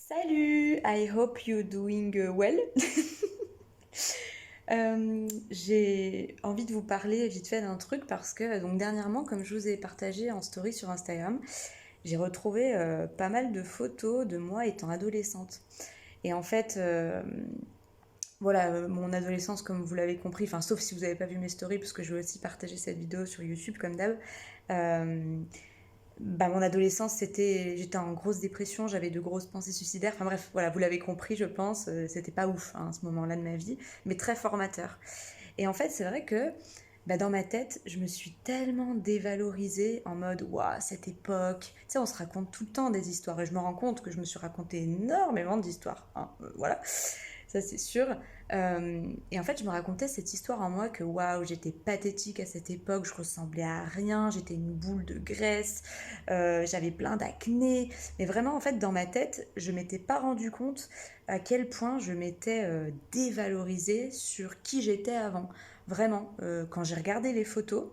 Salut, I hope you're doing well. J'ai envie de vous parler vite fait d'un truc parce que donc dernièrement, comme je vous ai partagé en story sur Instagram, j'ai retrouvé pas mal de photos de moi étant adolescente. Et en fait, voilà, mon adolescence, comme vous l'avez compris, enfin sauf si vous n'avez pas vu mes stories, parce que je vais aussi partager cette vidéo sur YouTube comme d'hab. euh, Mon adolescence, j'étais en grosse dépression, j'avais de grosses pensées suicidaires. Enfin bref, voilà, vous l'avez compris, je pense. C'était pas ouf hein, à ce moment-là de ma vie, mais très formateur. Et en fait, c'est vrai que dans ma tête, je me suis tellement dévalorisée en mode, waouh, cette époque. Tu sais, on se raconte tout le temps des histoires, et je me rends compte que je me suis raconté énormément d'histoires, hein, voilà, ça c'est sûr. Et en fait, je me racontais cette histoire en moi que waouh, j'étais pathétique à cette époque, je ressemblais à rien, j'étais une boule de graisse, j'avais plein d'acné. Mais vraiment, en fait, dans ma tête, je m'étais pas rendu compte à quel point je m'étais dévalorisée sur qui j'étais avant. Vraiment, quand j'ai regardé les photos,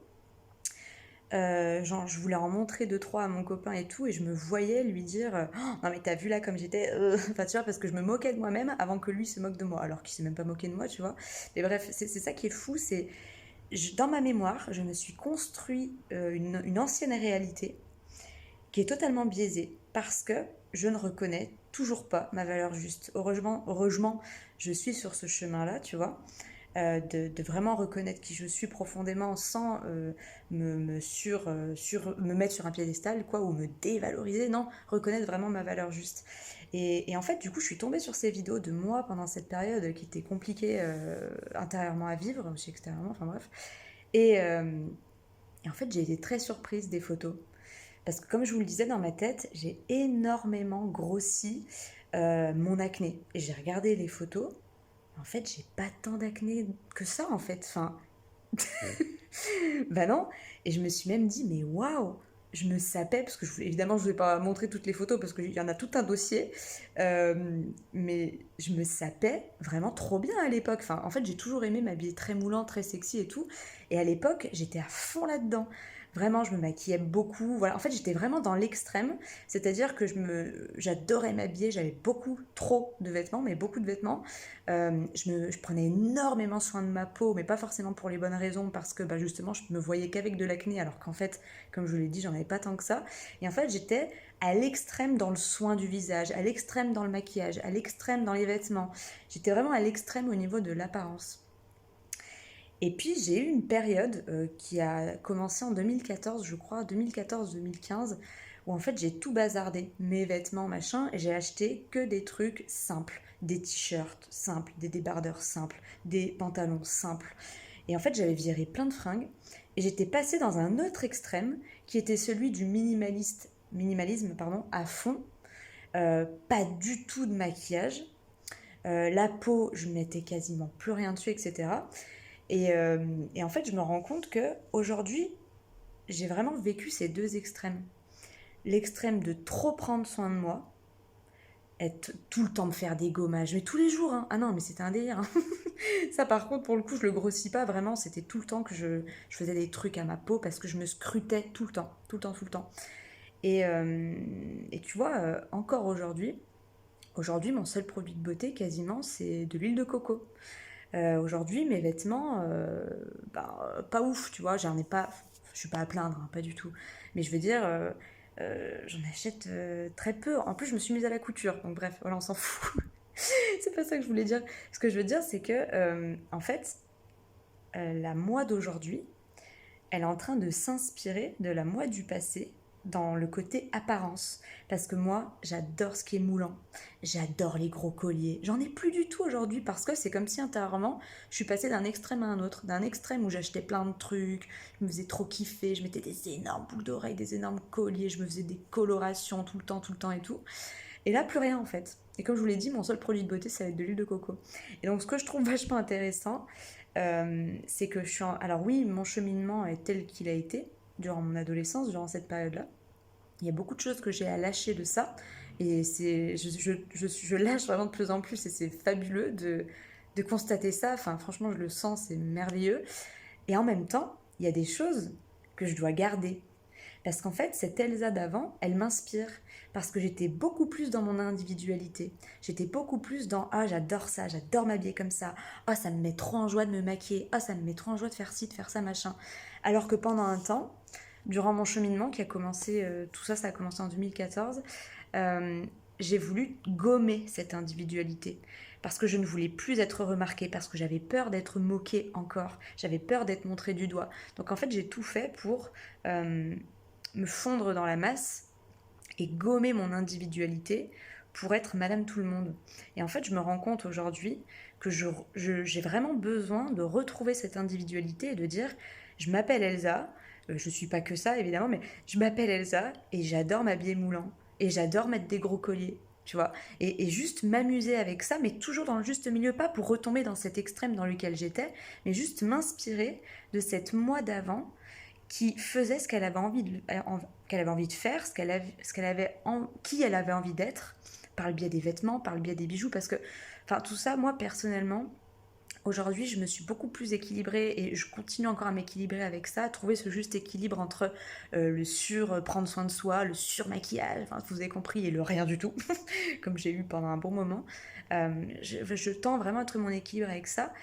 genre, je voulais en montrer deux, trois à mon copain et tout, et je me voyais lui dire oh, non, mais t'as vu là comme j'étais Enfin, tu vois, parce que je me moquais de moi-même avant que lui se moque de moi, alors qu'il s'est même pas moqué de moi, tu vois. Mais bref, c'est ça qui est fou, c'est. Dans ma mémoire, je me suis construit une ancienne réalité qui est totalement biaisée parce que je ne reconnais toujours pas ma valeur juste. Heureusement, je suis sur ce chemin-là, tu vois, de vraiment reconnaître qui je suis profondément sans me mettre sur un piédestal, quoi, ou me dévaloriser. Non, reconnaître vraiment ma valeur juste. Et en fait, du coup, je suis tombée sur ces vidéos de moi pendant cette période qui était compliquée intérieurement à vivre, aussi extérieurement, enfin bref. Et, euh, et en fait, j'ai été très surprise des photos. Parce que comme je vous le disais dans ma tête, j'ai énormément grossi mon acné. Et j'ai regardé les photos. En fait, j'ai pas tant d'acné que ça, en fait. Enfin, bah non. Et je me suis même dit, mais waouh, je me sapais, parce que évidemment, je ne vous ai pas montré toutes les photos, parce qu'il y en a tout un dossier. Mais je me sapais vraiment trop bien à l'époque. Enfin, en fait, j'ai toujours aimé m'habiller très moulant, très sexy et tout. Et à l'époque, j'étais à fond là-dedans. Vraiment, je me maquillais beaucoup. Voilà. En fait, j'étais vraiment dans l'extrême. C'est-à-dire que j'adorais m'habiller. J'avais beaucoup, trop de vêtements, mais beaucoup de vêtements. Je prenais énormément soin de ma peau, mais pas forcément pour les bonnes raisons, parce que justement, je me voyais qu'avec de l'acné, alors qu'en fait, comme je vous l'ai dit, j'en avais pas tant que ça. Et en fait, j'étais à l'extrême dans le soin du visage, à l'extrême dans le maquillage, à l'extrême dans les vêtements. J'étais vraiment à l'extrême au niveau de l'apparence. Et puis j'ai eu une période qui a commencé en 2014, je crois, 2014-2015, où en fait j'ai tout bazardé, mes vêtements, machin, et j'ai acheté que des trucs simples, des t-shirts simples, des débardeurs simples, des pantalons simples. Et en fait j'avais viré plein de fringues, et j'étais passée dans un autre extrême, qui était celui du minimalisme pardon, à fond, pas du tout de maquillage, la peau, je mettais quasiment plus rien dessus, etc. Et en fait, je me rends compte que aujourd'hui, j'ai vraiment vécu ces deux extrêmes. L'extrême de trop prendre soin de moi, être tout le temps me faire des gommages, mais tous les jours, hein. Ah non, mais c'était un délire, hein. Ça, par contre, pour le coup, je le grossis pas vraiment. C'était tout le temps que je faisais des trucs à ma peau parce que je me scrutais tout le temps, tout le temps, tout le temps. Et tu vois, encore aujourd'hui, mon seul produit de beauté, quasiment, c'est de l'huile de coco. Aujourd'hui, mes vêtements, pas ouf, tu vois, j'en ai pas, je suis pas à plaindre, hein, pas du tout. Mais je veux dire, j'en achète très peu. En plus, je me suis mise à la couture, donc bref, voilà, on s'en fout. C'est pas ça que je voulais dire. Ce que je veux dire, c'est que, en fait, la moi d'aujourd'hui, elle est en train de s'inspirer de la moi du passé dans le côté apparence. Parce que moi, j'adore ce qui est moulant. J'adore les gros colliers. J'en ai plus du tout aujourd'hui parce que c'est comme si intérieurement, je suis passée d'un extrême à un autre. D'un extrême où j'achetais plein de trucs, je me faisais trop kiffer, je mettais des énormes boucles d'oreilles, des énormes colliers, je me faisais des colorations tout le temps et tout. Et là, plus rien en fait. Et comme je vous l'ai dit, mon seul produit de beauté, ça va être de l'huile de coco. Et donc, ce que je trouve vachement intéressant, c'est que je suis alors oui, mon cheminement est tel qu'il a été durant mon adolescence, durant cette période-là. Il y a beaucoup de choses que j'ai à lâcher de ça. Et je lâche vraiment de plus en plus et c'est fabuleux de constater ça. Enfin, franchement, je le sens, c'est merveilleux. Et en même temps, il y a des choses que je dois garder. Parce qu'en fait, cette Elsa d'avant, elle m'inspire. Parce que j'étais beaucoup plus dans mon individualité. J'étais beaucoup plus dans ah, j'adore ça, j'adore m'habiller comme ça. Ah, ça me met trop en joie de me maquiller. Ah, ça me met trop en joie de faire ci, de faire ça, machin. Alors que pendant un temps, durant mon cheminement qui a commencé, tout ça, ça a commencé en 2014, euh, j'ai voulu gommer cette individualité parce que je ne voulais plus être remarquée, parce que j'avais peur d'être moquée encore, j'avais peur d'être montrée du doigt. Donc en fait, j'ai tout fait pour euh, me fondre dans la masse et gommer mon individualité pour être Madame Tout le Monde. Et en fait, je me rends compte aujourd'hui que j'ai vraiment besoin de retrouver cette individualité et de dire, je m'appelle Elsa, je suis pas que ça évidemment, mais je m'appelle Elsa et j'adore m'habiller moulant et j'adore mettre des gros colliers. Tu vois, et juste m'amuser avec ça, mais toujours dans le juste milieu, pas pour retomber dans cet extrême dans lequel j'étais, mais juste m'inspirer de cette moi d'avant qui faisait ce qu'elle avait envie de faire, qui elle avait envie d'être, par le biais des vêtements, par le biais des bijoux, parce que, enfin, tout ça, moi, personnellement, aujourd'hui, je me suis beaucoup plus équilibrée et je continue encore à m'équilibrer avec ça, à trouver ce juste équilibre entre le prendre soin de soi, le sur-maquillage, enfin, vous avez compris, et le rien du tout, comme j'ai eu pendant un bon moment. Je tends vraiment à trouver mon équilibre avec ça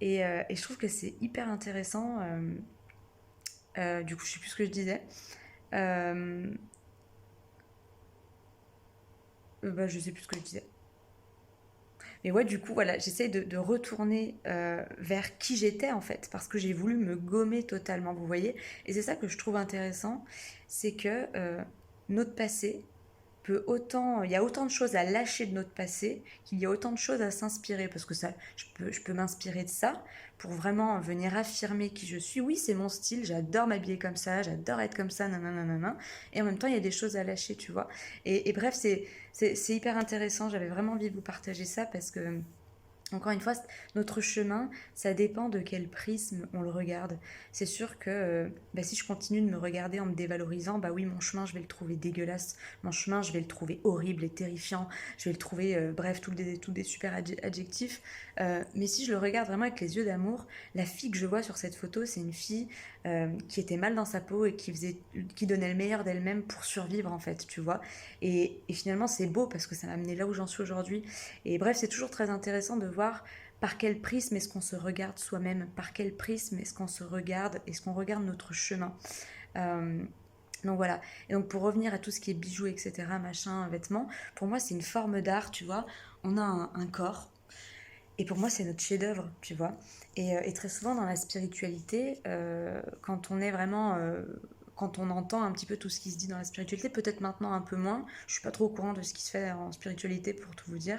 et je trouve que c'est hyper intéressant. Du coup, je sais plus ce que je disais. Euh, je sais plus ce que je disais. Mais ouais, du coup, voilà, j'essaie de retourner vers qui j'étais en fait, parce que j'ai voulu me gommer totalement, vous voyez. Et c'est ça que je trouve intéressant, c'est que notre passé il y a autant de choses à lâcher de notre passé qu'il y a autant de choses à s'inspirer, parce que ça, je peux m'inspirer de ça pour vraiment venir affirmer qui je suis. Oui, c'est mon style, j'adore m'habiller comme ça, j'adore être comme ça, nanana, et en même temps, il y a des choses à lâcher, tu vois. Et bref, c'est hyper intéressant, j'avais vraiment envie de vous partager ça parce que encore une fois, notre chemin, ça dépend de quel prisme on le regarde. C'est sûr que si je continue de me regarder en me dévalorisant, bah oui, mon chemin, je vais le trouver dégueulasse. Mon chemin, je vais le trouver horrible et terrifiant. Je vais le trouver, bref, tous des super adjectifs. Mais si je le regarde vraiment avec les yeux d'amour, la fille que je vois sur cette photo, c'est une fille qui était mal dans sa peau et qui donnait le meilleur d'elle-même pour survivre, en fait, tu vois. Et finalement, c'est beau parce que ça m'a amené là où j'en suis aujourd'hui. Et bref, c'est toujours très intéressant de voir par quel prisme est-ce qu'on se regarde soi-même, par quel prisme est-ce qu'on se regarde, est-ce qu'on regarde notre chemin. Euh, donc voilà. Et donc pour revenir à tout ce qui est bijoux, etc., machin, vêtements, pour moi c'est une forme d'art, tu vois. On a un corps. Et pour moi, c'est notre chef-d'œuvre, tu vois. Et très souvent, dans la spiritualité, quand on est vraiment. Quand on entend un petit peu tout ce qui se dit dans la spiritualité, peut-être maintenant un peu moins, je suis pas trop au courant de ce qui se fait en spiritualité pour tout vous dire,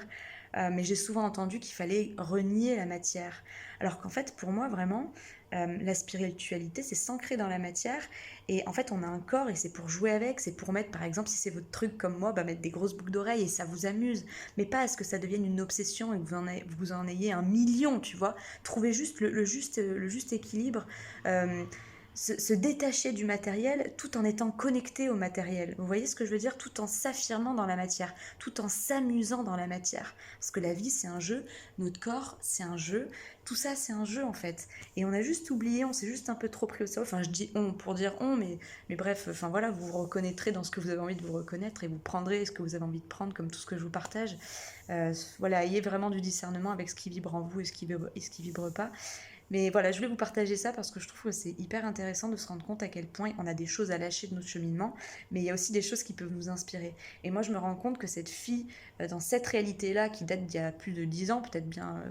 mais j'ai souvent entendu qu'il fallait renier la matière. Alors qu'en fait, pour moi, vraiment, la spiritualité, c'est s'ancrer dans la matière. Et en fait, on a un corps et c'est pour jouer avec, c'est pour mettre, par exemple, si c'est votre truc comme moi, bah, mettre des grosses boucles d'oreilles et ça vous amuse. Mais pas à ce que ça devienne une obsession et que vous en ayez un million, tu vois. Trouvez juste le juste équilibre. Euh, se détacher du matériel tout en étant connecté au matériel. Vous voyez ce que je veux dire? Tout en s'affirmant dans la matière, tout en s'amusant dans la matière. Parce que la vie, c'est un jeu, notre corps, c'est un jeu, tout ça, c'est un jeu en fait. Et on a juste oublié, on s'est juste un peu trop pris au sérieux. Enfin, je dis on pour dire on, mais bref, enfin voilà, vous vous reconnaîtrez dans ce que vous avez envie de vous reconnaître et vous prendrez ce que vous avez envie de prendre, comme tout ce que je vous partage. Voilà, ayez vraiment du discernement avec ce qui vibre en vous et ce qui vibre pas. Mais voilà, je voulais vous partager ça parce que je trouve que c'est hyper intéressant de se rendre compte à quel point on a des choses à lâcher de notre cheminement, mais il y a aussi des choses qui peuvent nous inspirer. Et moi, je me rends compte que cette fille, dans cette réalité-là, qui date d'il y a plus de 10 ans, peut-être bien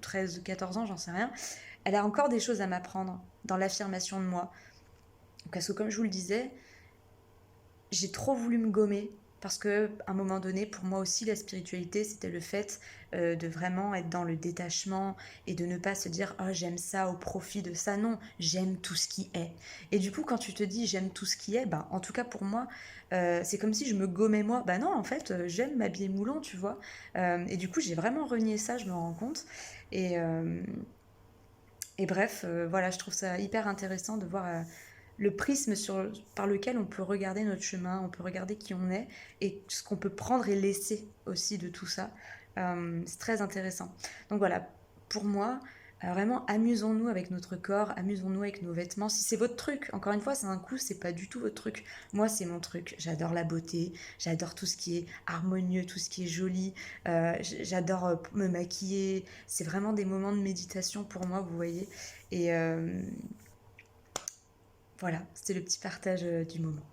13, 14 ans, j'en sais rien, elle a encore des choses à m'apprendre dans l'affirmation de moi. Parce que comme je vous le disais, j'ai trop voulu me gommer parce que à un moment donné, pour moi aussi, la spiritualité, c'était le fait de vraiment être dans le détachement et de ne pas se dire oh j'aime ça au profit de ça. Non, j'aime tout ce qui est. Et du coup, quand tu te dis j'aime tout ce qui est, bah en tout cas pour moi, c'est comme si je me gommais moi. Bah non, en fait, j'aime m'habiller moulant, tu vois. Et du coup, j'ai vraiment renié ça, je me rends compte. Et, euh, et bref, voilà, je trouve ça hyper intéressant de voir le prisme par lequel on peut regarder notre chemin, on peut regarder qui on est et ce qu'on peut prendre et laisser aussi de tout ça. C'est très intéressant. Donc voilà, pour moi, Vraiment, amusons-nous avec notre corps, amusons-nous avec nos vêtements. Si c'est votre truc, encore une fois, c'est un coup, c'est pas du tout votre truc. Moi, c'est mon truc. J'adore la beauté, j'adore tout ce qui est harmonieux, tout ce qui est joli. J'adore me maquiller. C'est vraiment des moments de méditation pour moi, vous voyez. Et voilà, c'était le petit partage du moment.